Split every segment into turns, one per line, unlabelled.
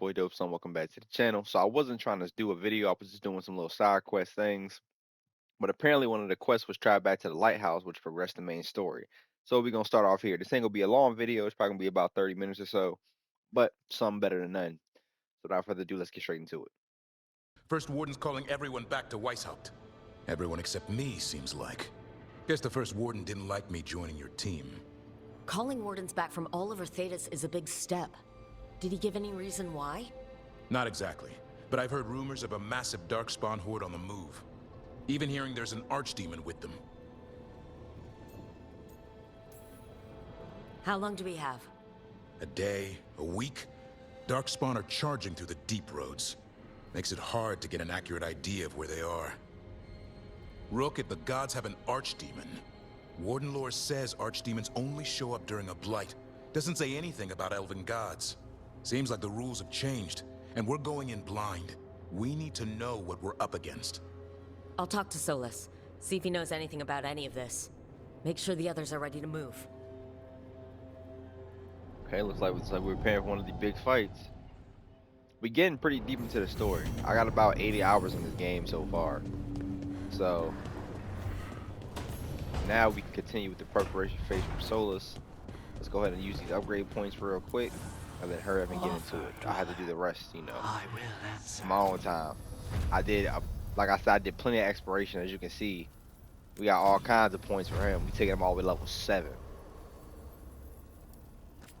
boy Dope Son. Welcome back to the channel. So I wasn't trying to do a video. I was just doing some little side quest things. But apparently one of the quests was travel back to the lighthouse, which progressed the main story. So we're gonna start off here. This ain't gonna be a long video. It's probably gonna be about 30 minutes or so, but some better than none. So without further ado, let's get straight into it.
First Warden's calling everyone back to Weishaupt. Everyone except me, seems like. Guess the First Warden didn't like me joining your team.
Calling wardens back from all over Thetis is a big step. Did he give any reason why?
Not exactly, but I've heard rumors of a massive Darkspawn horde on the move. Even hearing there's an archdemon with them.
How long do we have?
A day, a week? Darkspawn are charging through the deep roads. Makes it hard to get an accurate idea of where they are. Rook, if the gods have an archdemon, Warden lore says archdemons only show up during a blight. Doesn't say anything about elven gods. Seems like the rules have changed, and we're going in blind. We need to know what we're up against.
I'll talk to Solus, see if he knows anything about any of this. Make sure the others are ready to move.
Okay, looks like we're preparing for one of the big fights. We're getting pretty deep into the story. I got about 80 hours in this game so far. So now we can continue with the preparation phase from Solus. Let's go ahead and use these upgrade points real quick, and then hurry up and get into it. I had to do the rest, you know, my own time. I did, like I said, I did plenty of exploration. As you can see, we got all kinds of points for him. We taking him all the way to level 7.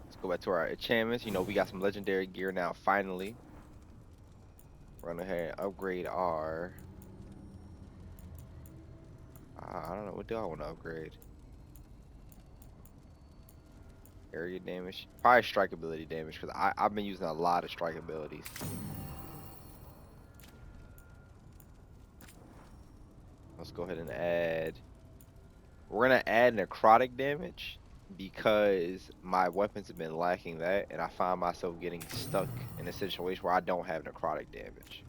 Let's go back to our enchantments. You know, we got some legendary gear now, finally. Run ahead and upgrade our... I don't know, what do I want to upgrade? Area damage, probably strike ability damage, because I've been using a lot of strike abilities. Let's go ahead and add, we're gonna add necrotic damage because my weapons have been lacking that, and I find myself getting stuck in a situation where I don't have necrotic damage.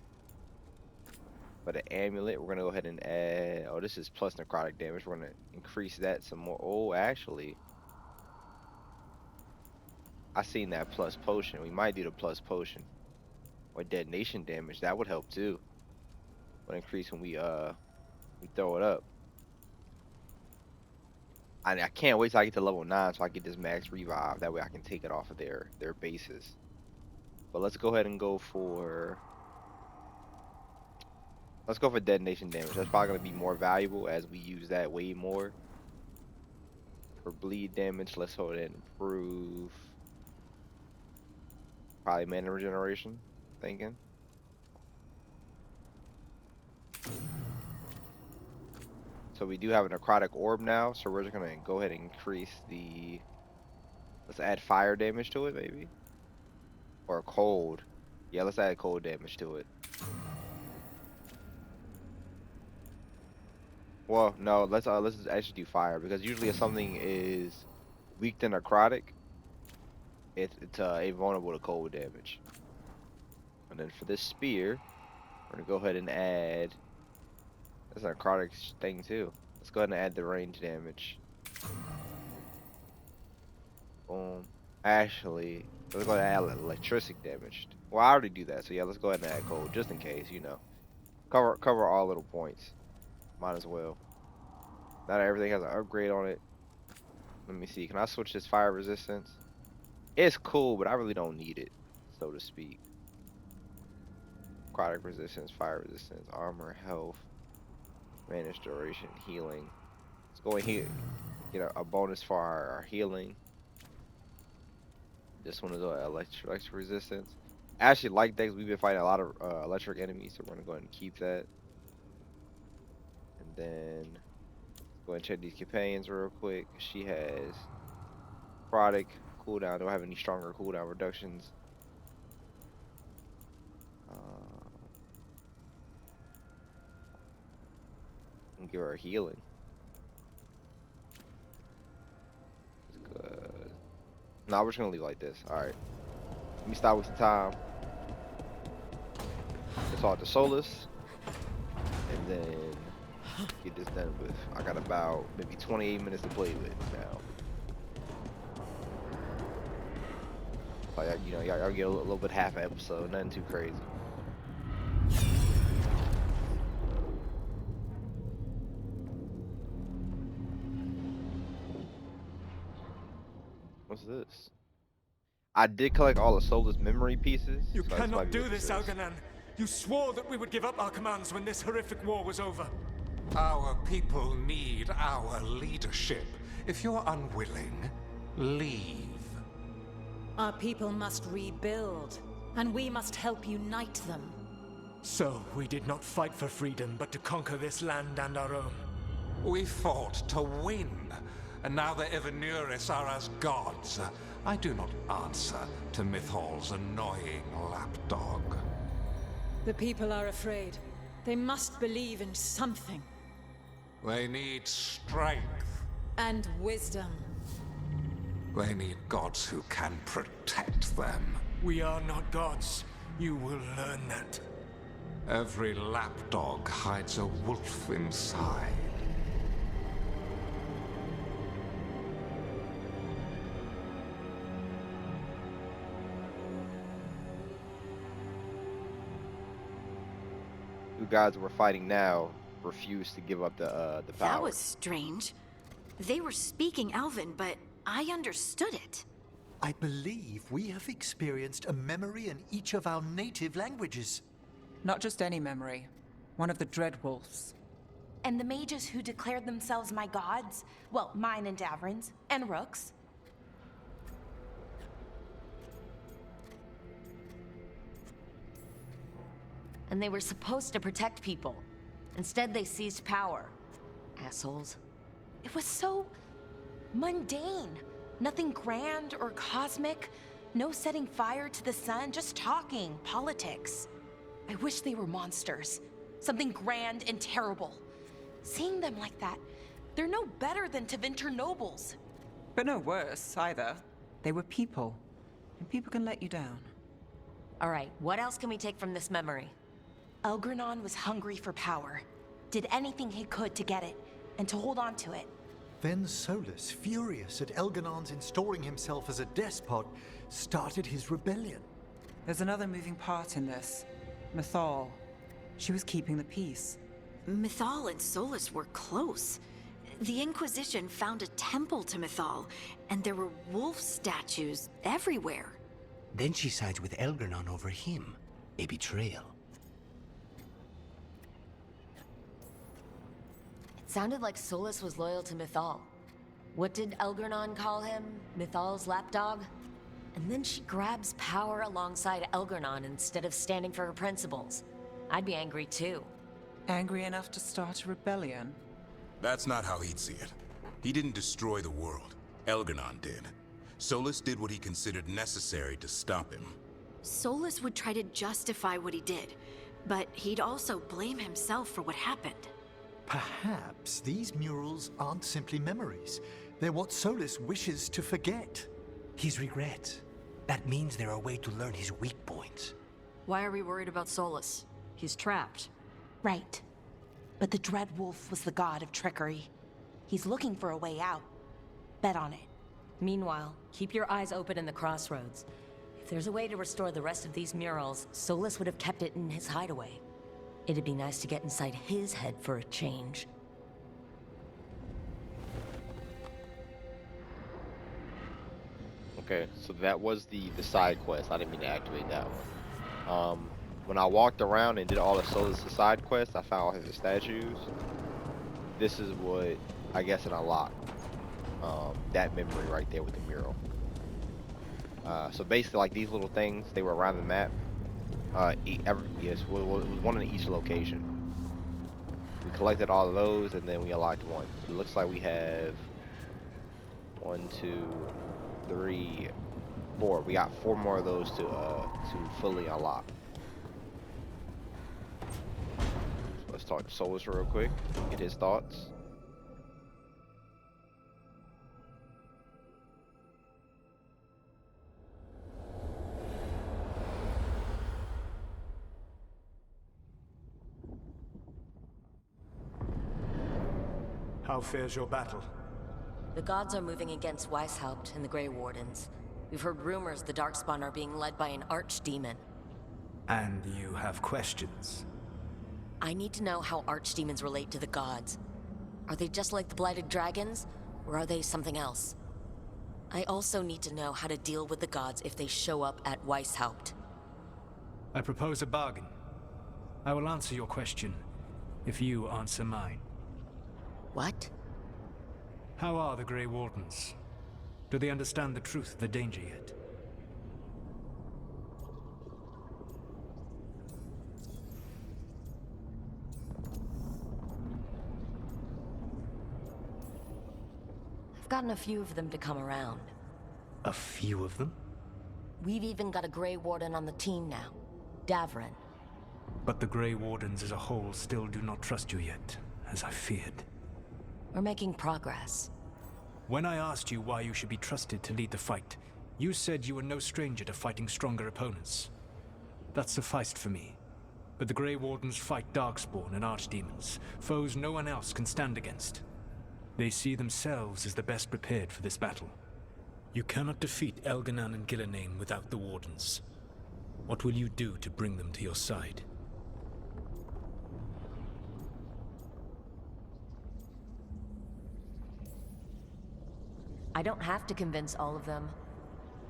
But an amulet, we're gonna go ahead and add, oh, this is plus necrotic damage. We're gonna increase that some more. Oh, actually, I seen that plus potion. We might do the plus potion or detonation damage. That would help too. Would increase when we throw it up. I can't wait till I get to level 9 so I get this max revive. That way I can take it off of their bases. But let's go ahead and go for detonation damage. That's probably gonna be more valuable as we use that way more. For bleed damage, let's hold it and improve. Probably mana regeneration, thinking. So we do have a necrotic orb now, so we're just gonna go ahead and increase the, let's add fire damage to it maybe. Or cold. Yeah, let's add cold damage to it. Well, no, let's just actually do fire, because usually if something is weak to necrotic, it's vulnerable to cold damage. And then for this spear, we're gonna go ahead and add, that's a necrotic thing too. Let's go ahead and add the range damage. Boom. Actually, let's go ahead and add electricity damage. Well, I already do that, so yeah, let's go ahead and add cold just in case, you know. Cover all little points. Might as well. Now that everything has an upgrade on it. Let me see. Can I switch this fire resistance? It's cool, but I really don't need it, so to speak. Necrotic resistance, fire resistance, armor, health, manage duration, healing. Let's go in here. Get a bonus for our healing. This one is electric resistance. I actually like that 'cause we've been fighting a lot of electric enemies, so we're gonna go ahead and keep that. And then go ahead and check these companions real quick. She has necrotic cooldown. Do I have any stronger cooldown reductions? And give her healing. That's good. Nah, we're just gonna leave it like this. Alright. Let me stop wasting time. Let's talk to Solus. And then get this done with. I got about maybe 28 minutes to play with now. Like, you know, y'all get a little bit half an episode, nothing too crazy. What's this? I did collect all the Soulless memory pieces.
You
So this might
cannot
be
do
what
this,
is.
Algernon. You swore that we would give up our commands when this horrific war was over.
Our people need our leadership. If you're unwilling, leave.
Our people must rebuild, and we must help unite them.
So, we did not fight for freedom, but to conquer this land and our own.
We fought to win, and now the Evanuris are as gods. I do not answer to Mythal's annoying lapdog.
The people are afraid. They must believe in something.
They need strength.
And wisdom.
They need gods who can protect them.
We are not gods. You will learn that.
Every lapdog hides a wolf inside.
You guys we're fighting now refuse to give up the power.
That was strange. They were speaking Elven, but I understood it.
I believe we have experienced a memory in each of our native languages.
Not just any memory. One of the Dreadwolves.
And the mages who declared themselves my gods, well, mine and Davrin's, and Rook's. And they were supposed to protect people. Instead, they seized power. Assholes. It was so mundane. Nothing grand or cosmic. No setting fire to the sun, just talking, politics. I wish they were monsters. Something grand and terrible. Seeing them like that, they're no better than Tevinter nobles.
But no worse, either. They were people. And people can let you down.
All right, what else can we take from this memory?
Elgranon was hungry for power. Did anything he could to get it, and to hold on to it.
Then Solus, furious at Elganon's installing himself as a despot, started his rebellion.
There's another moving part in this. Mythal. She was keeping the peace.
Mythal and Solus were close. The Inquisition found a temple to Mythal, and there were wolf statues everywhere.
Then she sides with Elgranon over him. A betrayal.
It sounded like Solus was loyal to Mythal. What did Elgranon call him? Mythal's lapdog? And then she grabs power alongside Elgranon instead of standing for her principles. I'd be angry too.
Angry enough to start a rebellion?
That's not how he'd see it. He didn't destroy the world. Elganon did. Solus did what he considered necessary to stop him.
Solus would try to justify what he did, but he'd also blame himself for what happened.
Perhaps these murals aren't simply memories. They're what Solus wishes to forget.
His regrets. That means they're a way to learn his weak points.
Why are we worried about Solus? He's trapped.
Right. But the Dreadwolf was the god of trickery. He's looking for a way out. Bet on it.
Meanwhile, keep your eyes open in the crossroads. If there's a way to restore the rest of these murals, Solus would have kept it in his hideaway. It'd be nice to get inside his head for a change.
Okay, so that was the side quest. I didn't mean to activate that one. When I walked around and did all the Solus side quests, I found all his statues. This is what I guess it unlocked. That memory right there with the mural. So basically, like these little things, they were around the map. Yes, it was one in each location. We collected all of those, and then we unlocked one. It looks like we have 1, 2, 3, 4. We got 4 more of those to fully unlock. So let's talk to Solus real quick. Get his thoughts.
How fares your battle?
The gods are moving against Weishaupt and the Grey Wardens. We've heard rumors the Darkspawn are being led by an archdemon.
And you have questions?
I need to know how archdemons relate to the gods. Are they just like the Blighted Dragons, or are they something else? I also need to know how to deal with the gods if they show up at Weishaupt.
I propose a bargain. I will answer your question if you answer mine.
What?
How are the Grey Wardens? Do they understand the truth of the danger yet?
I've gotten a few of them to come around.
A few of them?
We've even got a Grey Warden on the team now, Davrin.
But the Grey Wardens as a whole still do not trust you yet, as I feared.
We're making progress.
When I asked you why you should be trusted to lead the fight, you said you were no stranger to fighting stronger opponents. That sufficed for me. But the Grey Wardens fight Darkspawn and Archdemons, foes no one else can stand against. They see themselves as the best prepared for this battle. You cannot defeat Elganan and Gillenane without the Wardens. What will you do to bring them to your side?
I don't have to convince all of them.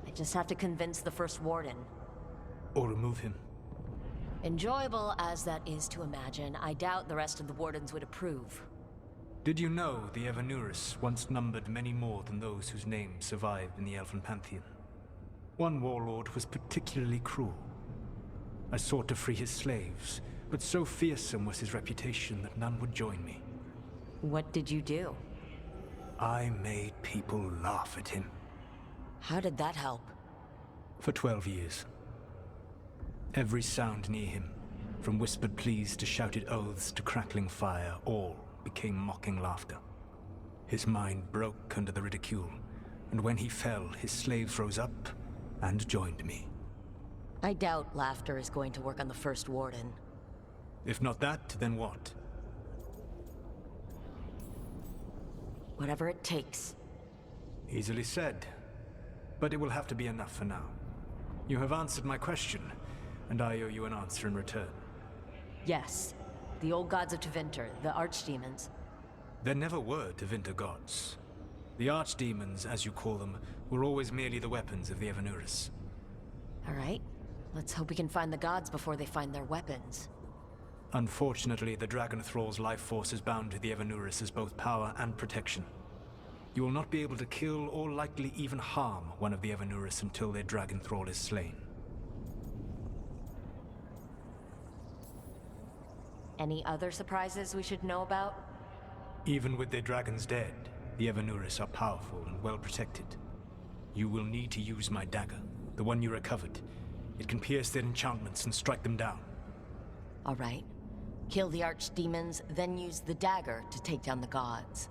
I just have to convince the First Warden.
Or remove him.
Enjoyable as that is to imagine, I doubt the rest of the Wardens would approve.
Did you know the Evanurus once numbered many more than those whose names survive in the Elven Pantheon? One warlord was particularly cruel. I sought to free his slaves, but so fearsome was his reputation that none would join me.
What did you do?
I made people laugh at him.
How did that help?
For 12 years. Every sound near him, from whispered pleas to shouted oaths to crackling fire, all became mocking laughter. His mind broke under the ridicule, and when he fell, his slaves rose up and joined me.
I doubt laughter is going to work on the First Warden.
If not that, then what?
Whatever it takes.
Easily said, but it will have to be enough for now. You have answered my question, and I owe you an answer in return.
Yes. The old gods of Tevinter, the archdemons.
There never were Tevinter gods. The archdemons, as you call them, were always merely the weapons of the Evanurus.
All right. Let's hope we can find the gods before they find their weapons.
Unfortunately, the Dragon Thrall's life force is bound to the Evanurus as both power and protection. You will not be able to kill or likely even harm one of the Evanurus until their Dragon Thrall is slain.
Any other surprises we should know about?
Even with their dragons dead, the Evanurus are powerful and well protected. You will need to use my dagger, the one you recovered. It can pierce their enchantments and strike them down.
All right. Kill the archdemons, then use the dagger to take down the gods.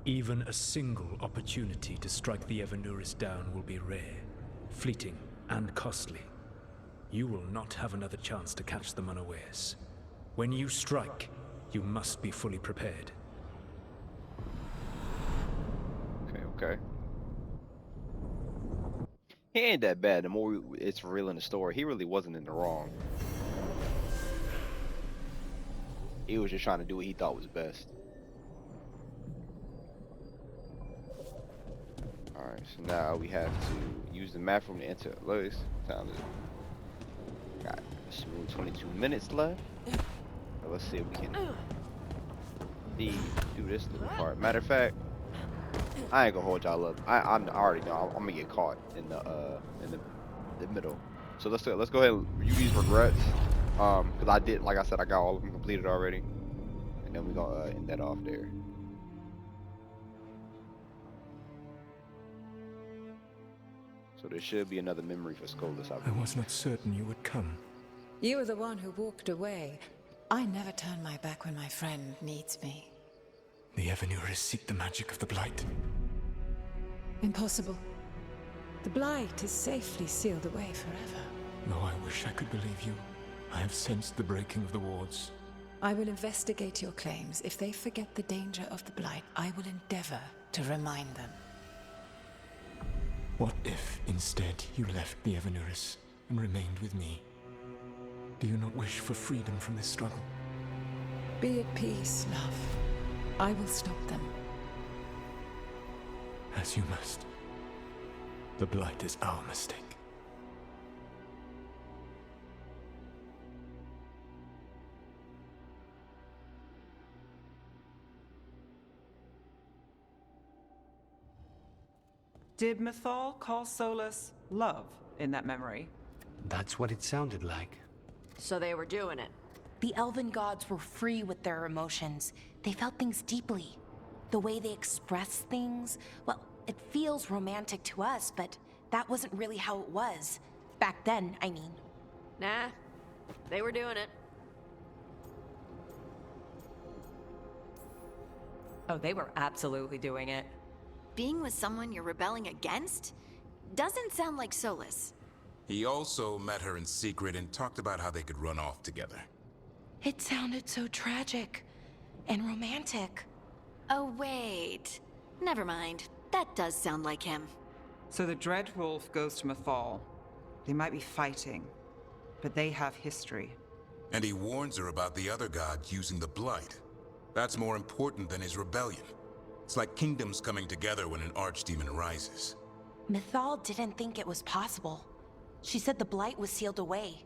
Even a single opportunity to strike the Evanurus down will be rare, fleeting, and costly. You will not have another chance to catch them unawares. When you strike, you must be fully prepared.
Okay. He ain't that bad. The more it's real in the story, he really wasn't in the wrong. He was just trying to do what he thought was best. Alright, so now we have to use the map room to enter Lois. Time to got a smooth 22 minutes left. So let's see if we can do this little part. Matter of fact, I ain't gonna hold y'all up. I already know I'm gonna get caught in the middle. So let's go ahead and use these regrets. Cause I did, like I said, I got all of them completed already, and then we gonna end that off there. So there should be another memory for Skolas.
I was not certain you would come.
You were the one who walked away. I never turn my back when my friend needs me.
The Evanurus seek the magic of the Blight.
Impossible. The Blight is safely sealed away forever.
No, I wish I could believe you. I have sensed the breaking of the wards.
I will investigate your claims. If they forget the danger of the Blight, I will endeavor to remind them.
What if, instead, you left the Evanuris and remained with me? Do you not wish for freedom from this struggle?
Be at peace, love. I will stop them.
As you must. The Blight is our mistake.
Did Mythal call Solus love in that memory?
That's what it sounded like.
So they were doing it.
The elven gods were free with their emotions. They felt things deeply. The way they express things, well, it feels romantic to us, but that wasn't really how it was. Back then, I mean.
Nah, they were doing it.
Oh, they were absolutely doing it.
Being with someone you're rebelling against? Doesn't sound like Solus.
He also met her in secret and talked about how they could run off together.
It sounded so tragic and romantic.
Oh, wait. Never mind. That does sound like him.
So the Dreadwolf goes to Mythal. They might be fighting, but they have history.
And he warns her about the other gods using the Blight. That's more important than his rebellion. It's like kingdoms coming together when an archdemon rises.
Mythal didn't think it was possible. She said the Blight was sealed away.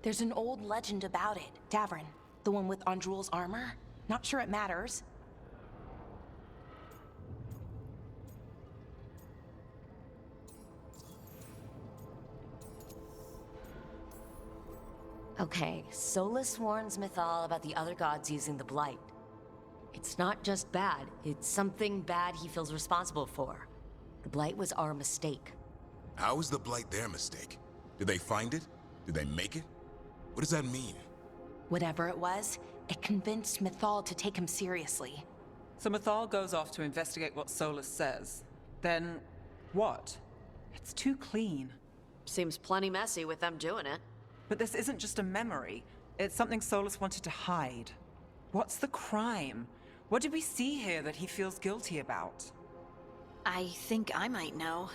There's an old legend about it. Davrin, the one with Andrul's armor. Not sure it matters.
Okay, Solus warns Mythal about the other gods using the Blight. It's not just bad, it's something bad he feels responsible for. The Blight was our mistake.
How is the Blight their mistake? Did they find it? Did they make it? What does that mean?
Whatever it was, it convinced Mythal to take him seriously.
So Mythal goes off to investigate what Solus says. Then, what? It's too clean.
Seems plenty messy with them doing it.
But this isn't just a memory. It's something Solus wanted to hide. What's the crime? What did we see here that he feels guilty about?
I think I might know.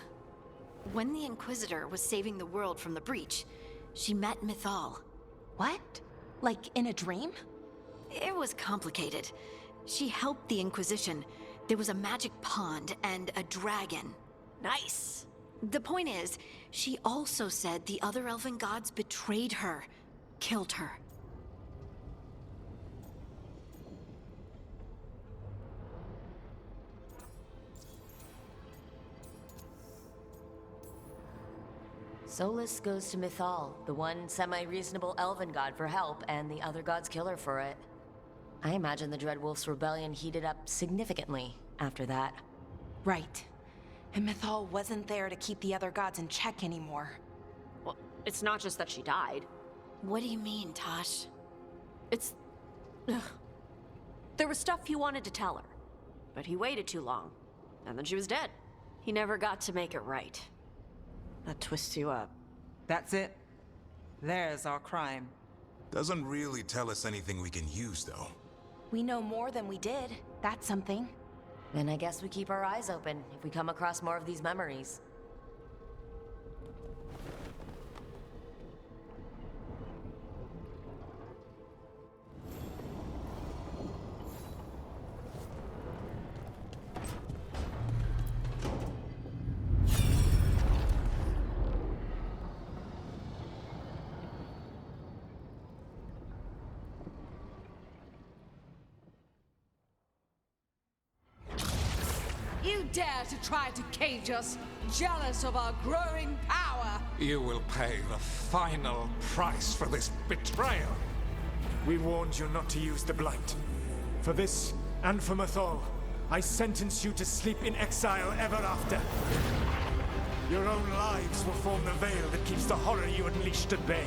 When the Inquisitor was saving the world from the breach, she met Mythal.
What? Like in a dream?
It was complicated. She helped the Inquisition. There was a magic pond and a dragon.
Nice.
The point is, she also said the other elven gods betrayed her, killed her.
Solus goes to Mythal, the one semi-reasonable elven god, for help, and the other gods kill her for it. I imagine the Dreadwolf's rebellion heated up significantly after that.
Right. And Mythal wasn't there to keep the other gods in check anymore.
Well, it's not just that she died.
What do you mean, Tosh?
It's... Ugh. There was stuff he wanted to tell her, but he waited too long, and then she was dead. He never got to make it right. That twists you up.
That's it. There's our crime.
Doesn't really tell us anything we can use, though.
We know more than we did. That's something.
Then I guess we keep our eyes open if we come across more of these memories.
You dare to try to cage us, jealous of our growing power!
You will pay the final price for this betrayal.
We warned you not to use the Blight. For this, and for Mythal, I sentence you to sleep in exile ever after. Your own lives will form the veil that keeps the horror you unleashed at bay.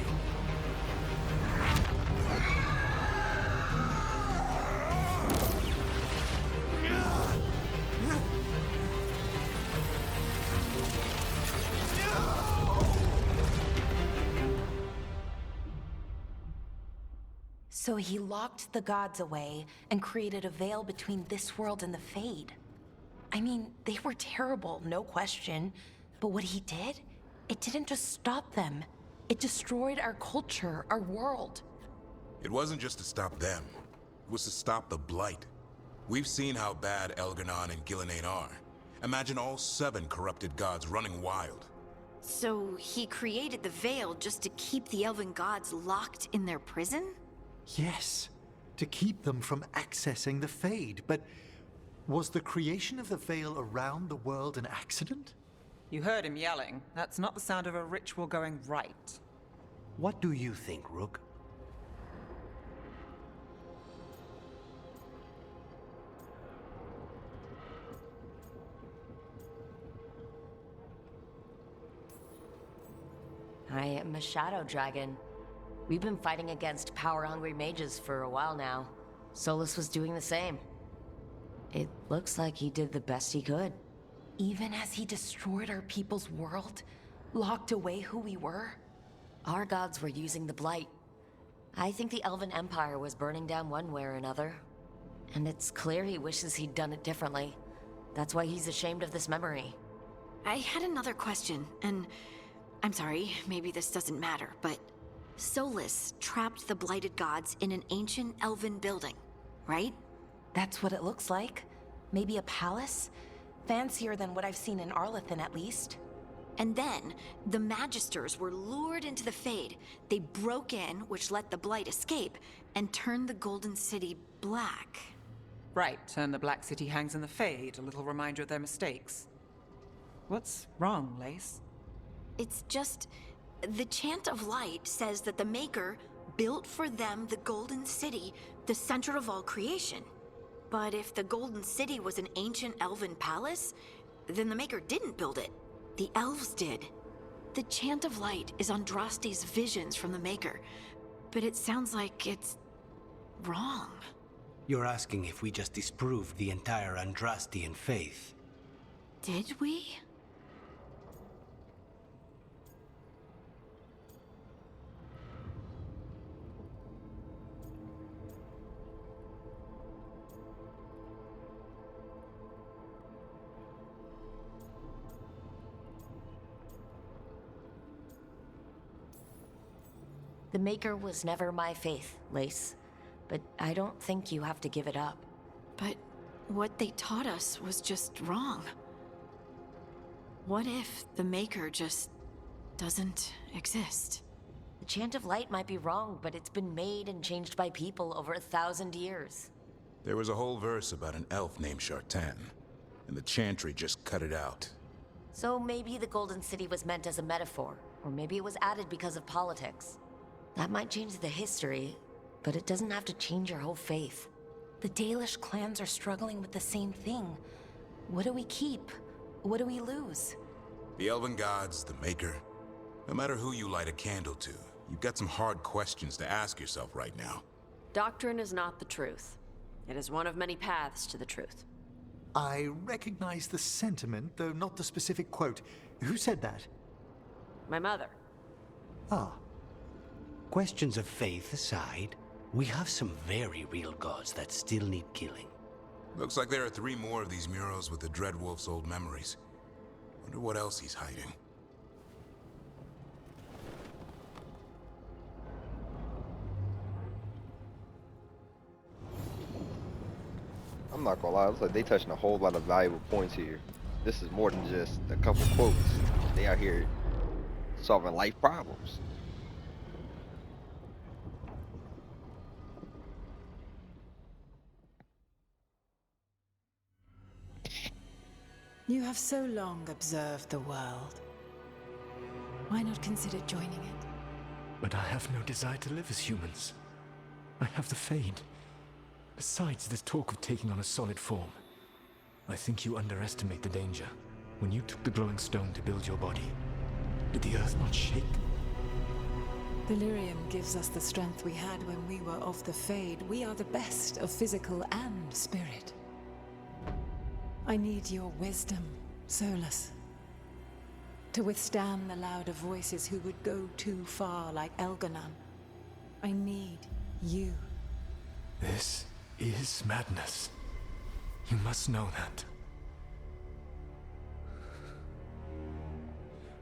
So he locked the gods away and created a veil between this world and the Fade. I mean, they were terrible, no question, But what he did, it didn't just stop them. It destroyed our culture, our world.
It wasn't just to stop them. It was to stop the Blight. We've seen how bad Elgar'nan and Gillenane are. Imagine all 7 corrupted gods running wild.
So he created the Veil just to keep the elven gods locked in their prison?
Yes, to keep them from accessing the Fade. But was the creation of the Veil around the world an accident?
You heard him yelling. That's not the sound of a ritual going right.
What do you think, Rook?
I am a shadow dragon. We've been fighting against power-hungry mages for a while now. Solus was doing the same. It looks like he did the best he could.
Even as he destroyed our people's world, locked away who we were?
Our gods were using the Blight. I think the Elven Empire was burning down one way or another. And it's clear he wishes he'd done it differently. That's why he's ashamed of this memory.
I had another question, and I'm sorry, maybe this doesn't matter, but Solus trapped the blighted gods in an ancient elven building, right?
That's what it looks like. Maybe a palace? Fancier than what I've seen in Arlethan, at least.
And then, the Magisters were lured into the Fade. They broke in, which let the Blight escape, and turned the Golden City black.
Right, and the Black City hangs in the Fade, a little reminder of their mistakes. What's wrong, Lace?
It's just... the Chant of Light says that the Maker built for them the Golden City, the center of all creation. But if the Golden City was an ancient elven palace, then the Maker didn't build it. The elves did. The Chant of Light is Andraste's visions from the Maker, but it sounds like it's... wrong.
You're asking if we just disproved the entire Andrastian faith.
Did we?
The Maker was never my faith, Lace. But I don't think you have to give it up.
But what they taught us was just wrong. What if the Maker just doesn't exist?
The Chant of Light might be wrong, but it's been made and changed by people over 1,000 years.
There was a whole verse about an elf named Shartan, and the Chantry just cut it out.
So maybe the Golden City was meant as a metaphor, or maybe it was added because of politics. That might change the history, but it doesn't have to change your whole faith.
The Dalish clans are struggling with the same thing. What do we keep? What do we lose?
The elven gods, the Maker. No matter who you light a candle to, you've got some hard questions to ask yourself right now.
Doctrine is not the truth. It is one of many paths to the truth.
I recognize the sentiment, though not the specific quote. Who said that?
My mother.
Ah.
Questions of faith aside, we have some very real gods that still need killing.
Looks like there are 3 more of these murals with the Dreadwolf's old memories. Wonder what else he's hiding.
I'm not gonna lie, it looks like they touching a whole lot of valuable points here. This is more than just a couple quotes. They out here solving life problems.
You have so long observed the world. Why not consider joining it?
But I have no desire to live as humans. I have the Fade. Besides, this talk of taking on a solid form. I think you underestimate the danger. When you took the glowing stone to build your body, did the earth not shake?
Delirium gives us the strength we had when we were of the Fade. We are the best of physical and spirit. I need your wisdom, Solus. To withstand the louder voices who would go too far like Elgar'nan. I need you.
This is madness. You must know that.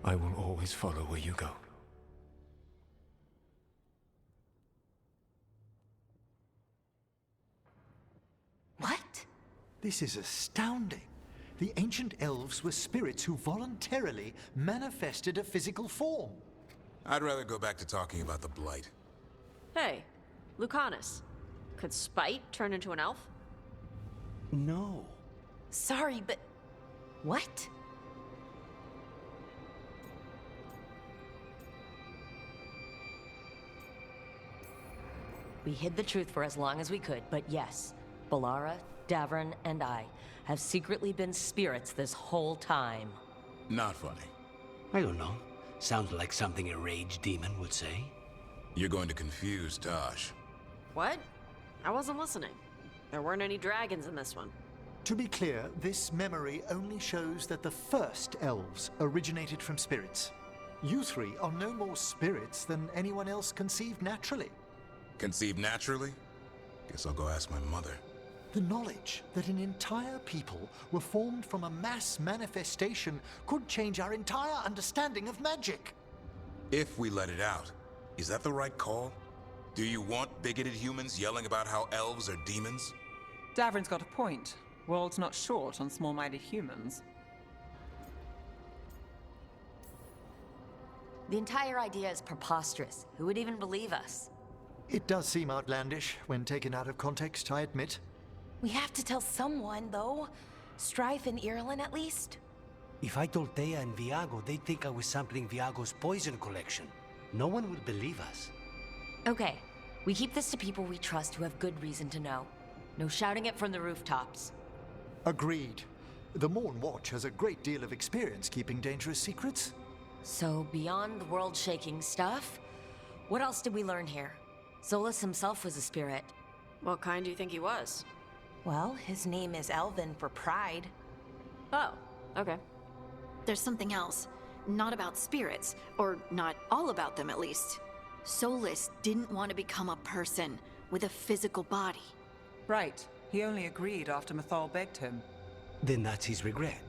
I will always follow where you go.
What?
This is astounding. The ancient elves were spirits who voluntarily manifested a physical form.
I'd rather go back to talking about the Blight.
Hey, Lucanus. Could Spite turn into an elf?
No.
Sorry, but... What? We hid the truth for as long as we could, but yes, Balara, Davron, and I have secretly been spirits this whole time.
Not funny.
I don't know. Sounds like something a rage demon would say.
You're going to confuse Tosh.
What? I wasn't listening. There weren't any dragons in this one.
To be clear, this memory only shows that the first elves originated from spirits. You three are no more spirits than anyone else conceived naturally.
Conceived naturally? Guess I'll go ask my mother.
The knowledge that an entire people were formed from a mass manifestation could change our entire understanding of magic.
If we let it out, is that the right call? Do you want bigoted humans yelling about how elves are demons?
Davron's got a point. World's not short on small-minded humans.
The entire idea is preposterous. Who would even believe us?
It does seem outlandish when taken out of context, I admit.
We have to tell someone, though. Strife and Irulan, at least.
If I told Thea and Viago, they'd think I was sampling Viago's poison collection. No one would believe us.
Okay, we keep this to people we trust who have good reason to know. No shouting it from the rooftops.
Agreed. The Morn Watch has a great deal of experience keeping dangerous secrets.
So, beyond the world-shaking stuff, what else did we learn here? Solus himself was a spirit.
What kind do you think he was?
Well, his name is Elven for pride.
Oh, okay.
There's something else. Not about spirits, or not all about them at least. Solus didn't want to become a person with a physical body.
Right. He only agreed after Mythal begged him.
Then that's his regret.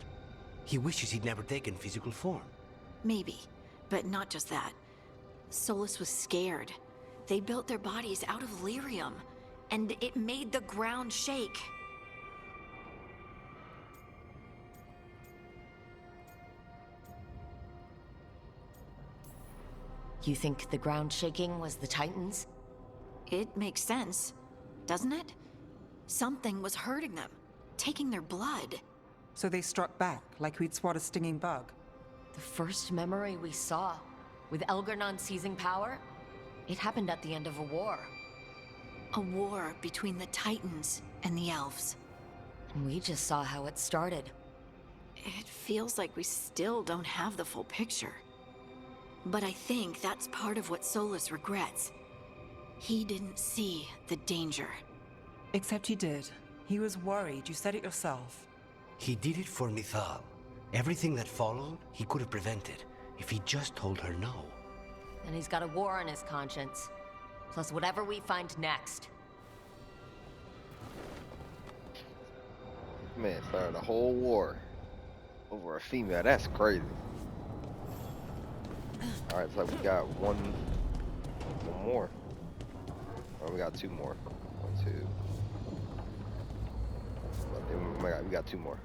He wishes he'd never taken physical form.
Maybe, but not just that. Solus was scared. They built their bodies out of lyrium, and it made the ground shake.
You think the ground shaking was the Titans?
It makes sense, doesn't it? Something was hurting them, taking their blood.
So they struck back, like we'd swat a stinging bug.
The first memory we saw, with Elgar'nan seizing power, it happened at the end of a war.
A war between the Titans and the elves.
And we just saw how it started.
It feels like we still don't have the full picture. But I think that's part of what Solus regrets. He didn't see the danger.
Except he did. He was worried, you said it yourself.
He did it for Mythal. Everything that followed, he could have prevented, if he just told her no.
And he's got a war on his conscience. Plus whatever we find next.
Man started a whole war over a female. That's crazy. Alright, so we got one more. Oh, we got two more. One, two. We got two more.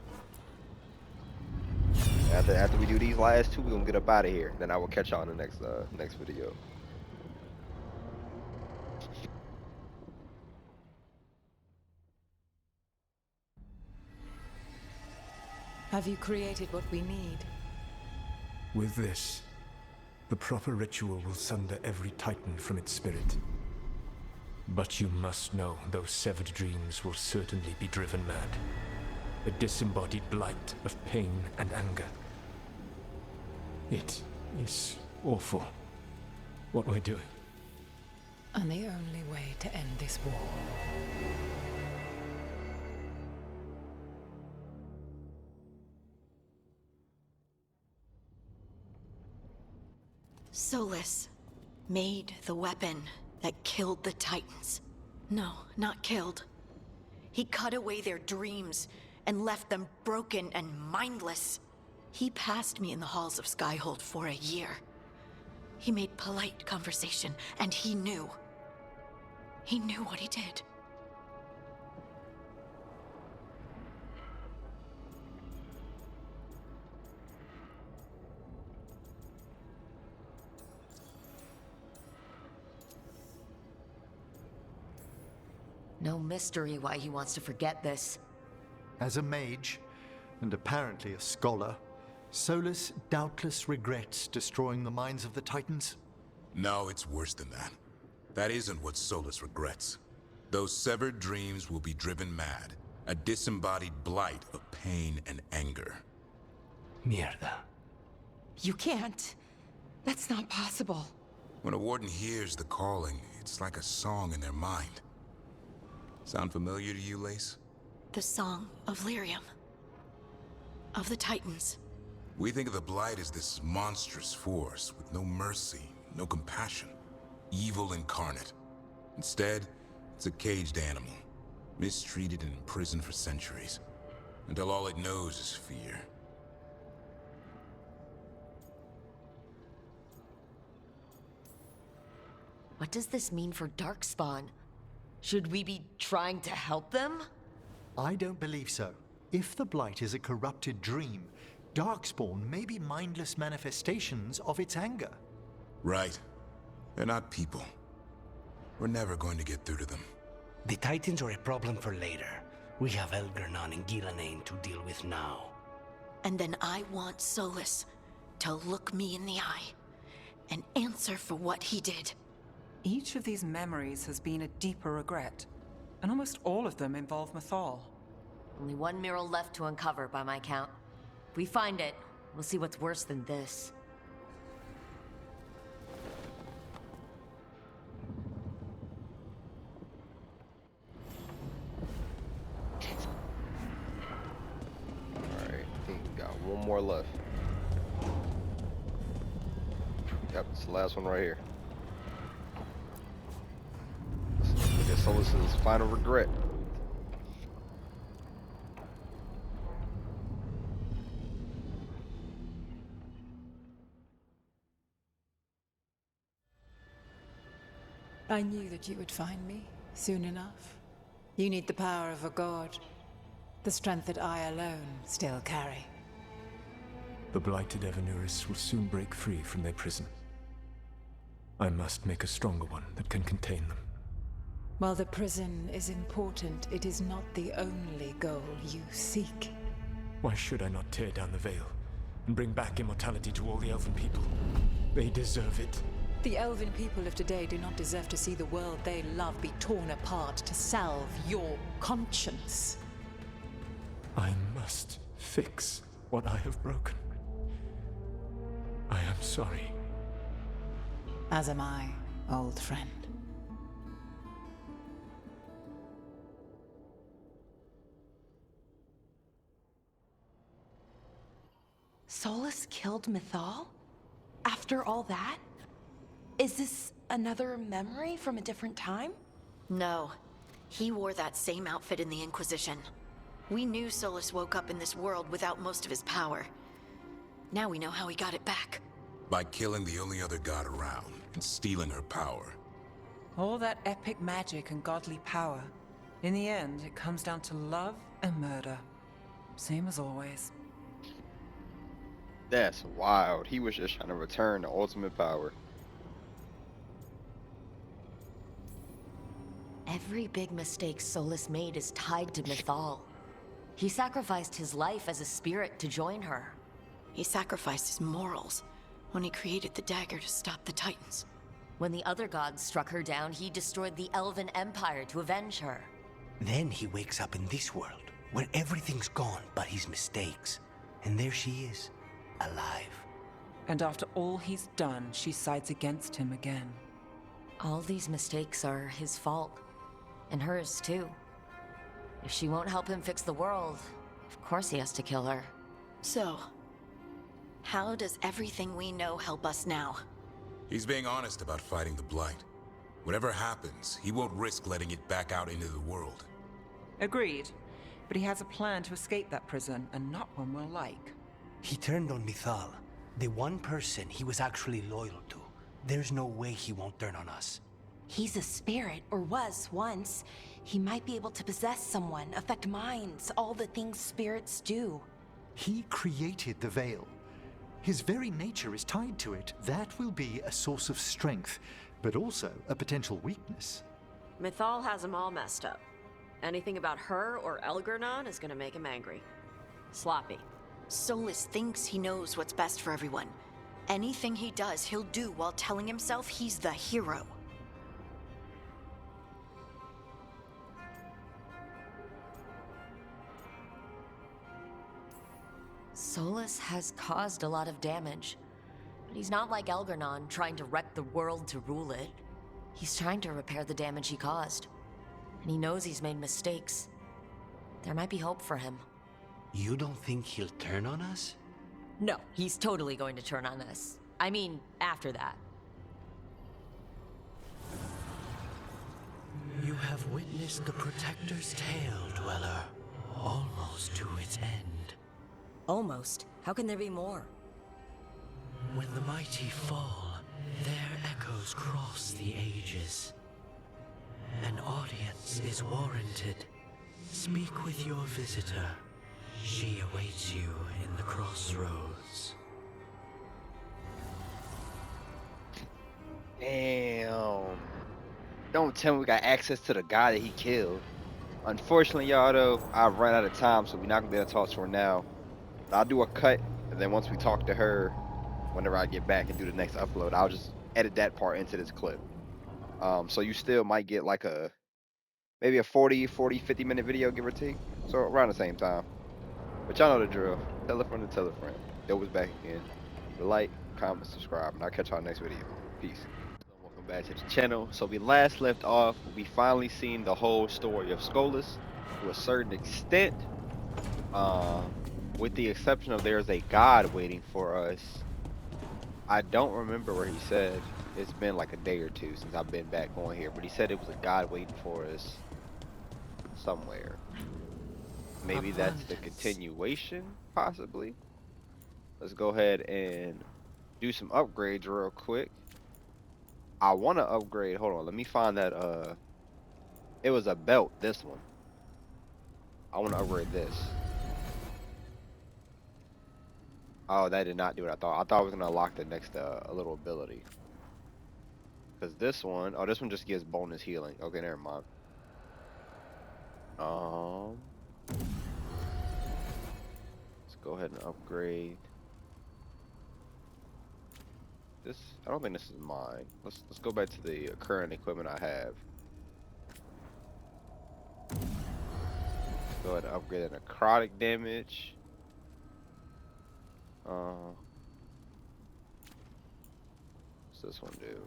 After we do these last two, we're gonna get up out of here. Then I will catch y'all in the next video.
Have you created what we need?
With this, the proper ritual will sunder every Titan from its spirit. But you must know those severed dreams will certainly be driven mad. A disembodied blight of pain and anger. It is awful what we're doing.
And the only way to end this war.
Solus made the weapon that killed the Titans. No, not killed. He cut away their dreams and left them broken and mindless. He passed me in the halls of Skyhold for a year. He made polite conversation, and he knew. He knew what he did.
No mystery why he wants to forget this.
As a mage, and apparently a scholar, Solus doubtless regrets destroying the minds of the Titans.
No, it's worse than that. That isn't what Solus regrets. Those severed dreams will be driven mad, a disembodied blight of pain and anger.
Mierda.
You can't. That's not possible.
When a warden hears the calling, it's like a song in their mind. Sound familiar to you, Lace?
The song of Lyrium. Of the Titans.
We think of the Blight as this monstrous force with no mercy, no compassion. Evil incarnate. Instead, it's a caged animal, mistreated and imprisoned for centuries, until all it knows is fear.
What does this mean for Darkspawn? Should we be trying to help them?
I don't believe so. If the Blight is a corrupted dream, Darkspawn may be mindless manifestations of its anger.
Right. They're not people. We're never going to get through to them.
The Titans are a problem for later. We have Elgernon and Gillenane to deal with now.
And then I want Solus to look me in the eye and answer for what he did.
Each of these memories has been a deeper regret, and almost all of them involve Mythal.
Only one mural left to uncover by my count. If we find it, we'll see what's worse than this.
Alright, I think we got one more left. Yep, it's the last one right here. Look at Solus's final regret.
I knew that you would find me soon enough. You need the power of a god, the strength that I alone still carry.
The blighted Evanuris will soon break free from their prison. I must make a stronger one that can contain them.
While the prison is important, it is not the only goal you seek.
Why should I not tear down the veil and bring back immortality to all the Elven people? They deserve it.
The Elven people of today do not deserve to see the world they love be torn apart to salve your conscience.
I must fix what I have broken. I am sorry.
As am I, old friend.
Solus killed Mythal? After all that? Is this another memory from a different time?
No. He wore that same outfit in the Inquisition. We knew Solus woke up in this world without most of his power. Now we know how he got it back.
By killing the only other god around and stealing her power.
All that epic magic and godly power. In the end, it comes down to love and murder. Same as always.
That's wild. He was just trying to return the ultimate power.
Every big mistake Solus made is tied to Mythal. He sacrificed his life as a spirit to join her.
He sacrificed his morals when he created the dagger to stop the Titans.
When the other gods struck her down, he destroyed the Elven Empire to avenge her.
Then he wakes up in this world, where everything's gone but his mistakes. And there she is, alive.
And after all he's done, she sides against him again.
All these mistakes are his fault. And hers, too. If she won't help him fix the world, of course he has to kill her.
So, how does everything we know help us now?
He's being honest about fighting the Blight. Whatever happens, he won't risk letting it back out into the world.
Agreed. But he has a plan to escape that prison, and not one we'll like.
He turned on Mithal, the one person he was actually loyal to. There's no way he won't turn on us.
He's a spirit, or was once. He might be able to possess someone, affect minds, all the things spirits do.
He created the Veil. His very nature is tied to it. That will be a source of strength, but also a potential weakness.
Mythal has him all messed up. Anything about her or Elgernon is gonna make him angry. Sloppy.
Solus thinks he knows what's best for everyone. Anything he does, he'll do while telling himself he's the hero.
Solus has caused a lot of damage, but he's not like Elgernon trying to wreck the world to rule it. He's trying to repair the damage he caused, and he knows he's made mistakes. There might be hope for him.
You don't think he'll turn on us?
No, he's totally going to turn on us. I mean, after that.
You have witnessed the Protector's tale, Dweller, almost to its end.
Almost. How can there be more?
When the mighty fall, their echoes cross the ages. An audience is warranted. Speak with your visitor. She awaits you in the crossroads.
Damn. Don't tell me we got access to the guy that he killed. Unfortunately, y'all, though, I've run out of time, so we're not gonna be able to talk to her now. I'll do a cut, and then once we talk to her, whenever I get back and do the next upload, I'll just edit that part into this clip. So you still might get like maybe a 50 minute video, give or take. So around the same time. But y'all know the drill. Tell a friend to tell a friend. Dope back again. Like, comment, subscribe, and I'll catch y'all next video. Peace. Welcome back to the channel. So we last left off, we finally seen the whole story of Skolas to a certain extent. With the exception of there's a god waiting for us. I don't remember where he said. It's been like a day or two since I've been back on here, but he said it was a god waiting for us somewhere. Maybe that's the continuation, possibly. Let's go ahead and do some upgrades real quick. I want to upgrade. Hold on, let me find that. It was a belt. This one. I want to upgrade this. Oh, that did not do what I thought. I thought I was gonna unlock the next a little ability. Cause this one, oh, this one just gives bonus healing. Okay, never mind. Let's go ahead and upgrade this. I don't think this is mine. Let's go back to the current equipment I have. Go ahead and upgrade the necrotic damage. What's this one do?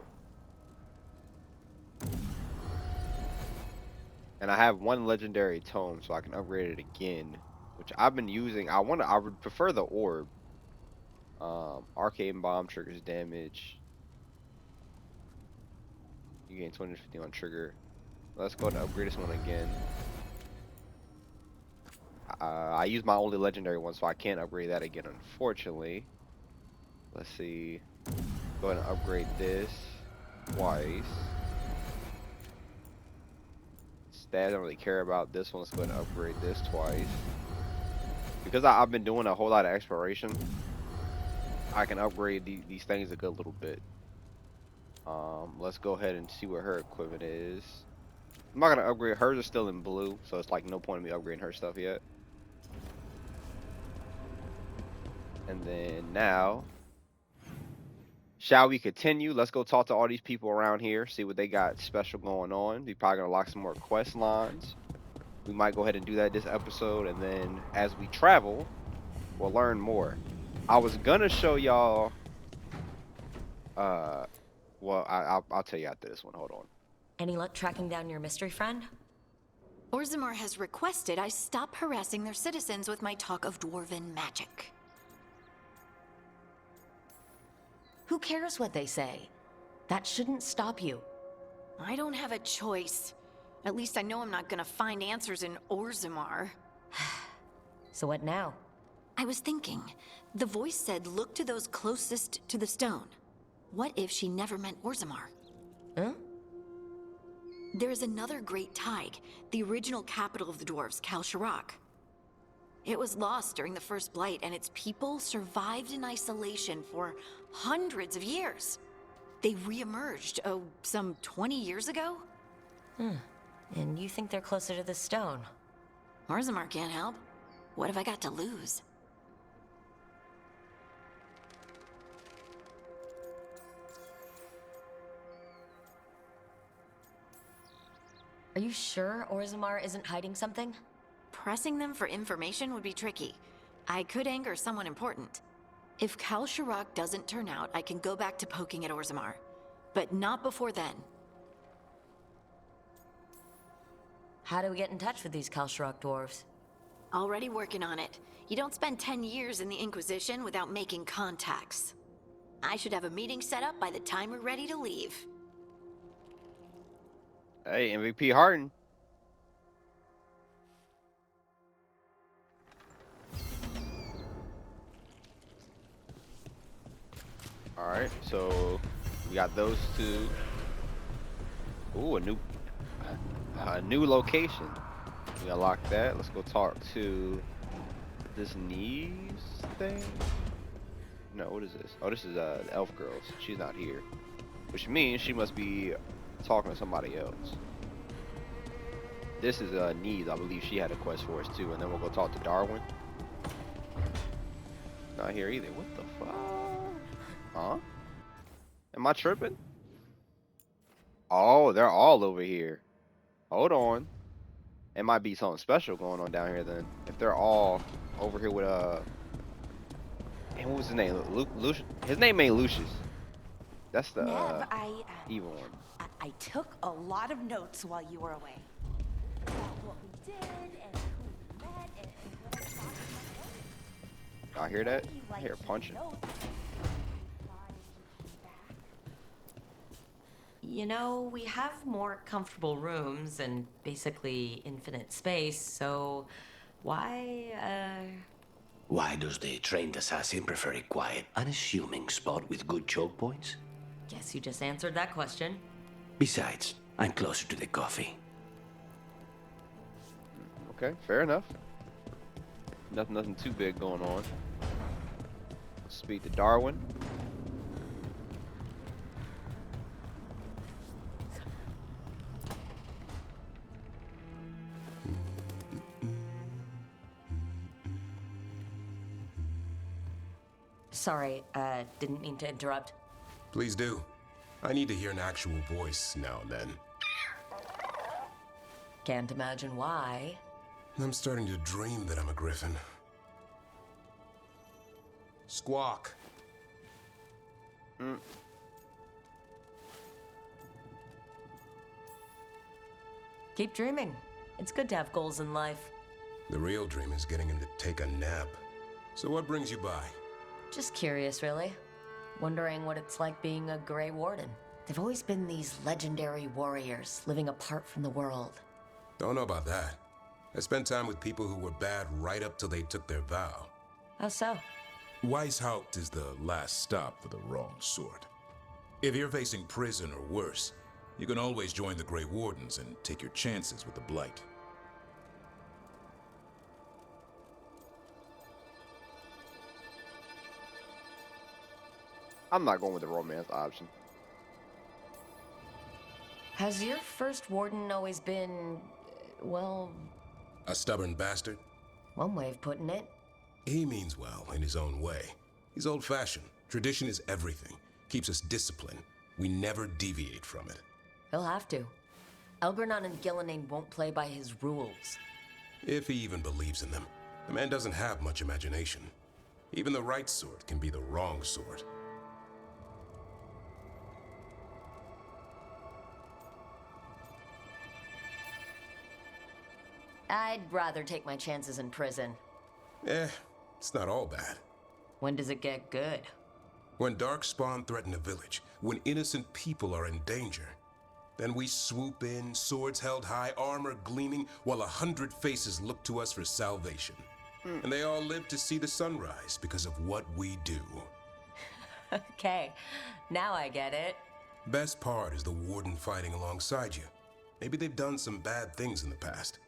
And I have one legendary tome, so I can upgrade it again, which I've been using. I would prefer the orb. Arcane bomb triggers damage. You gain 250 on trigger. Let's go ahead and upgrade this one again. I use my only legendary one, so I can't upgrade that again, unfortunately. Let's see. Go ahead and upgrade this twice. Stats, I don't really care about this one. Let's go ahead and upgrade this twice. Because I've been doing a whole lot of exploration, I can upgrade these things a good little bit. Let's go ahead and see what her equipment is. I'm not going to upgrade. Hers is still in blue, so it's like no point in me upgrading her stuff yet. And then now, shall we continue? Let's go talk to all these people around here, see what they got special going on. We're probably gonna lock some more quest lines. We might go ahead and do that this episode, and then as we travel, we'll learn more. I was gonna show y'all. Well, I'll tell you after this one. Hold on.
Any luck tracking down your mystery friend?
Orzammar has requested I stop harassing their citizens with my talk of dwarven magic.
Who cares what they say? That shouldn't stop you.
I don't have a choice. At least I know I'm not gonna find answers in Orzammar.
So what now?
I was thinking, the voice said look to those closest to the stone. What if she never meant Orzammar?
Huh?
There is another great Tig, the original capital of the dwarves, Kalsharak. It was lost during the First Blight, and its people survived in isolation for hundreds of years. They re-emerged, some 20 years ago?
And you think they're closer to the stone?
Orzammar can't help. What have I got to lose?
Are you sure Orzammar isn't hiding something?
Pressing them for information would be tricky. I could anger someone important. If Kalsharak doesn't turn out, I can go back to poking at Orzammar. But not before then.
How do we get in touch with these Kalsharak dwarves?
Already working on it. You don't spend 10 years in the Inquisition without making contacts. I should have a meeting set up by the time we're ready to leave.
Hey, MVP Harden. Alright, so we got those two. Ooh, a new location. We gotta lock that. Let's go talk to this Neves thing. No, what is this? Oh, this is the elf girl. She's not here, which means she must be talking to somebody else. This is Neves. I believe she had a quest for us too, and then we'll go talk to Darwin. Not here either. What the fuck? Huh? Am I tripping? Oh, they're all over here. Hold on. It might be something special going on down here then. If they're all over here with and what was his name? Lucius. His name ain't Lucius. That's the
Nev,
evil one.
I took a lot of notes while you were away. About what we did and who we met and what
I hear that? I hear punching.
You know, we have more comfortable rooms and basically infinite space, so why,
Why does the trained assassin prefer a quiet, unassuming spot with good choke points?
Guess you just answered that question.
Besides, I'm closer to the coffee.
Okay, fair enough. Nothing too big going on. Speak to Darwin.
Sorry, didn't mean to interrupt.
Please do. I need to hear an actual voice now and then.
Can't imagine why.
I'm starting to dream that I'm a griffin. Squawk.
Keep dreaming. It's good to have goals in life.
The real dream is getting him to take a nap. So what brings you by?
Just curious, really. Wondering what it's like being a Grey Warden. They've always been these legendary warriors living apart from the world.
Don't know about that. I spent time with people who were bad right up till they took their vow.
How so?
Weishaupt is the last stop for the wrong sort. If you're facing prison or worse, you can always join the Grey Wardens and take your chances with the Blight.
I'm not going with the romance option.
Has your first warden always been, well...
A stubborn bastard?
One way of putting it.
He means well in his own way. He's old-fashioned. Tradition is everything. Keeps us disciplined. We never deviate from it.
He'll have to. Elgernon and Gillenane won't play by his rules.
If he even believes in them. The man doesn't have much imagination. Even the right sort can be the wrong sort.
I'd rather take my chances in prison.
It's not all bad.
When does it get good?
When Darkspawn threaten a village, when innocent people are in danger, then we swoop in, swords held high, armor gleaming, while 100 faces look to us for salvation. And they all live to see the sunrise because of what we do.
Okay, now I get it.
Best part is the warden fighting alongside you. Maybe they've done some bad things in the past.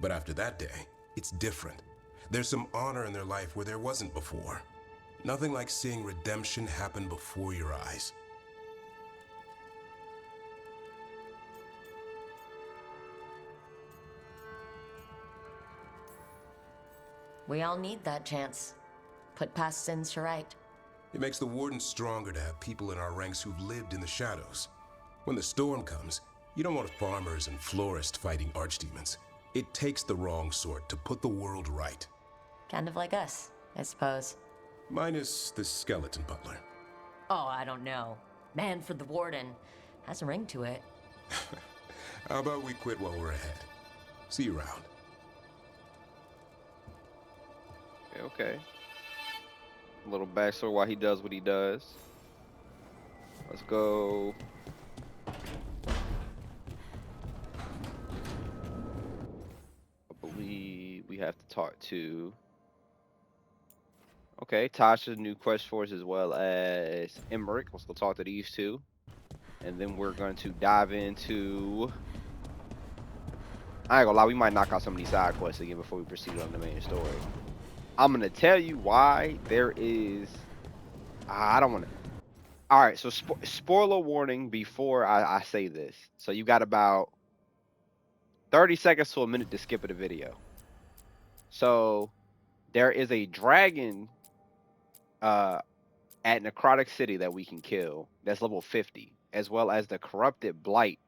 But after that day, it's different. There's some honor in their life where there wasn't before. Nothing like seeing redemption happen before your eyes.
We all need that chance. Put past sins to right.
It makes the warden stronger to have people in our ranks who've lived in the shadows. When the storm comes, you don't want farmers and florists fighting archdemons. It takes the wrong sort to put the world right.
Kind of like us, I suppose.
Minus the skeleton butler.
Oh, I don't know. Man for the warden. Has a ring to it.
How about we quit while we're ahead? See you around.
Okay. A little backstory why he does what he does. Let's go. I believe we have to talk to. Okay, Tasha's new quest force as well as Emmerich. Let's go talk to these two. And then we're going to dive into. I ain't gonna lie, we might knock out some of these side quests again before we proceed on the main story. I'm gonna tell you why there is. I don't want to. All right, so spoiler warning before I say this. So you got about 30 seconds to a minute to skip the video. So there is a dragon at Necrotic City that we can kill. That's level 50, as well as the corrupted Blight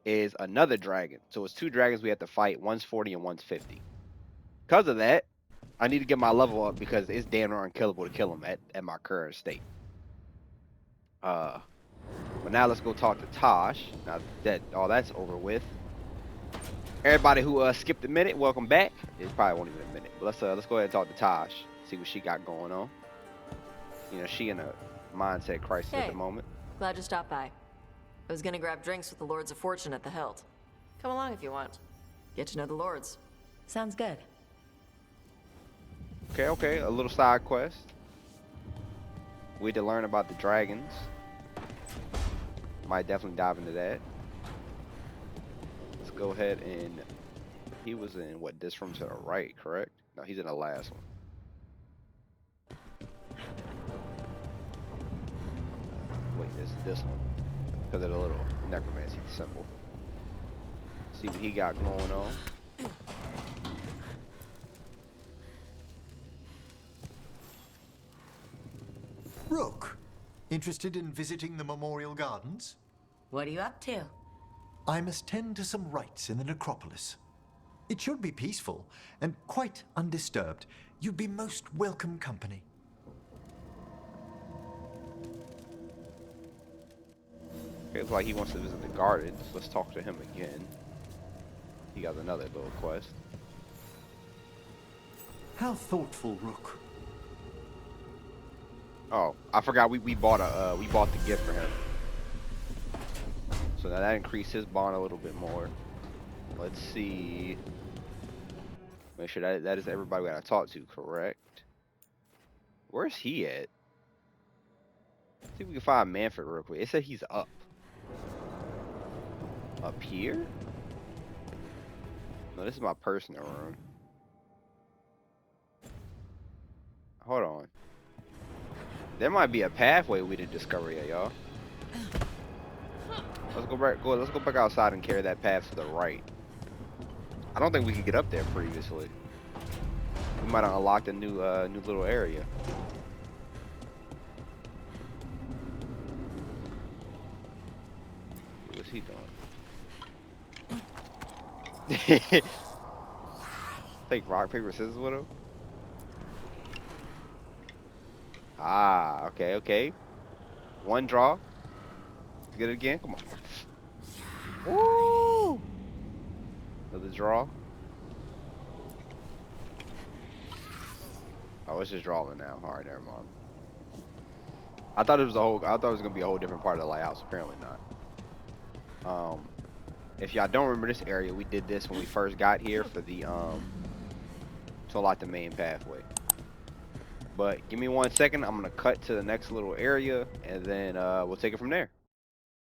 is another dragon. So it's two dragons we have to fight. One's 40 and one's 50. Because of that, I need to get my level up because it's damn near unkillable to kill him at my current state. But now let's go talk to Tosh. Now that all that's over with. Everybody who skipped a minute, welcome back. It probably won't even a minute. But let's go ahead and talk to Tosh. See what she got going on. You know, she in a mindset crisis at the moment.
Glad you stopped by. I was gonna grab drinks with the Lords of Fortune at the Hilt. Come along if you want. Get to know the Lords.
Sounds good.
Okay, a little side quest. We had to learn about the dragons. Might definitely dive into that. Let's go ahead and. He was in what, this room to the right, correct? No, he's in the last one. Wait, this one. Because of the little necromancy symbol. See what he got going on.
Rook, interested in visiting the Memorial Gardens?
What are you up to?
I must tend to some rites in the necropolis. It should be peaceful and quite undisturbed. You'd be most welcome company.
Okay, looks like he wants to visit the gardens. Let's talk to him again. He got another little quest.
How thoughtful, Rook.
Oh, I forgot we bought the gift for him. So now that increased his bond a little bit more. Let's see. Make sure that is everybody we gotta talk to, correct? Where's he at? See if we can find Manfred real quick. It said he's up. Up here? No, this is my personal room. Hold on. There might be a pathway we didn't discover yet, y'all. Let's go back outside and carry that path to the right. I don't think we could get up there previously. We might have unlocked a new little area. What's he doing? Take rock, paper, scissors with him? Ah, okay. One draw. Get it again? Come on. Woo! Another draw. Oh, it's just drawing now. Alright, never mind. I thought it was gonna be a whole different part of the lighthouse. Apparently not. If y'all don't remember this area, we did this when we first got here for the to unlock the main pathway. But give me 1 second. I'm gonna cut to the next little area, and then we'll take it from there.